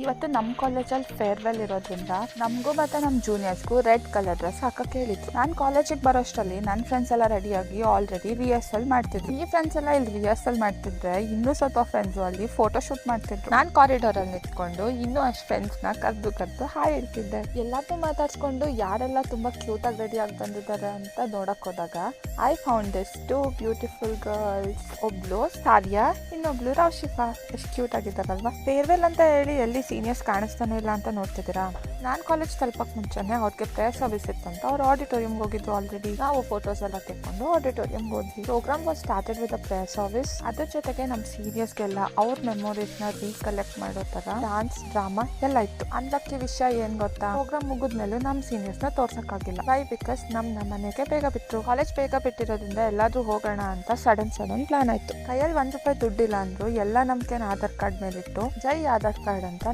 ಇವತ್ತು ನಮ್ಮ ಕಾಲೇಜಲ್ಲಿ ಫೇರ್ವೆಲ್ ಇರೋದ್ರಿಂದ ನಮಗೂ ಮತ್ತು ನಮ್ಮ ಜೂನಿಯರ್ಸ್ಗೂ ರೆಡ್ ಕಲರ್ ಡ್ರೆಸ್ ಹಾಕಕ್ಕೆ ಹೇಳಿದ್ರು. ನಾನು ಕಾಲೇಜಿಗೆ ಬರೋಷ್ಟರಲ್ಲಿ ನನ್ನ ಫ್ರೆಂಡ್ಸ್ ಎಲ್ಲ ರೆಡಿಯಾಗಿ ಆಲ್ರೆಡಿ ರಿಹರ್ಸಲ್ ಮಾಡ್ತಿದ್ರು. ಈ ಫ್ರೆಂಡ್ಸ್ ಎಲ್ಲ ಇಲ್ಲಿ ರಿಹರ್ಸಲ್ ಮಾಡ್ತಿದ್ರೆ ಇನ್ನೂ ಸ್ವಲ್ಪ ಫ್ರೆಂಡ್ಸು ಅಲ್ಲಿ ಫೋಟೋ ಶೂಟ್ ಮಾಡ್ತಿದ್ರು. ನಾನು ಕಾರಿಡಾರಲ್ಲಿ ನಿಂತ್ಕೊಂಡು ಇನ್ನೂ ಅಷ್ಟು ಫ್ರೆಂಡ್ಸ್ನ ಕರೆದು ಹಾಯ್ ಹೇಳ್ತಿದ್ದೆ. ಎಲ್ಲಾರ್ನೂ ಮಾತಾಡ್ಸ್ಕೊಂಡು ಯಾರೆಲ್ಲ ತುಂಬ ಕ್ಯೂಟಾಗಿ ರೆಡಿಯಾಗಿ ಬಂದಿದ್ದಾರೆ ಅಂತ ನೋಡಕ್ ಹೋದಾಗ I found this two beautiful girls. ಒಬ್ಳು ಸಾರಿಯಾ, ಇನ್ನೊಬ್ಳು ರೌಶಿಫಾ. ಎಷ್ಟು ಕ್ಯೂಟ್ ಆಗಿದ್ದಾರಲ್ವಾ. ಫೇರ್ವೆಲ್ ಅಂತ ಹೇಳಿ ಎಲ್ಲಿ ಸೀನಿಯರ್ಸ್ ಕಾಣಿಸ್ತಾನೆ ಇಲ್ಲ ಅಂತ ನೋಡ್ತಿದ್ದೀರಾ. ನಾನು ಕಾಲೇಜ್ ತಲುಪಕ್ಕೆ ಮುಂಚೆನೆ ಅವ್ರಿಗೆ ಪ್ರೇಯರ್ ಸರ್ವಿಸ್ ಇತ್ತಂತ ಅವ್ರು ಆಡಿಟೋರಿಯಂಗೆ ಹೋಗಿದ್ರು. ಆಲ್ರೆಡಿ ನಾವು ಫೋಟೋಸ್ ಎಲ್ಲ ತೆಕ್ಕೊಂಡು ಆಡಿಟೋರಿಯಂಗೆ ಹೋದ್ವಿ. Programme was started with a prayer service. ಅದ್ರ ಜೊತೆಗೆ ನಮ್ಮ ಸೀನಿಯರ್ಸ್ಗೆಲ್ಲ ಅವ್ರ ಮೆಮೊರೀಸ್ನ ರೀಕಲೆಕ್ಟ್ ಮಾಡೋ ಥರ ಡಾನ್ಸ್, ಡ್ರಾಮಾ ಎಲ್ಲ ಇತ್ತು. ಅನ್ಲಕ್ಕಿ ವಿಷಯ ಏನು ಗೊತ್ತಾ, ಪ್ರೋಗ್ರಾಮ್ ಮುಗಿದ್ಮೇಲೆ ನಮ್ಮ ಸೀನಿಯರ್ಸ್ನ ತೋರ್ಸೋಕ್ಕಾಗಿಲ್ಲ. ವೈ? ಬಿಕಾಸ್ ನಮ್ಮ ಮನೆಗೆ ಬೇಗ ಬಿಟ್ಟರು. ಕಾಲೇಜ್ ಬೇಗ ಬಿಟ್ಟಿರೋದ್ರಿಂದ ಎಲ್ಲಾದ್ರೂ ಹೋಗೋಣ ಅಂತ ಸಡನ್ ಪ್ಲಾನ್ ಆಯ್ತು. ಕೈಯಲ್ಲಿ ₹1 ದುಡ್ಡಿಲ್ಲ ಅಂದ್ರು ಎಲ್ಲ ನಂಬಿಕೆನ ಆಧಾರ್ ಕಾರ್ಡ್ ಮೇಲಿಟ್ಟು ಜೈ ಆಧಾರ್ ಕಾರ್ಡ್ ಅಂತ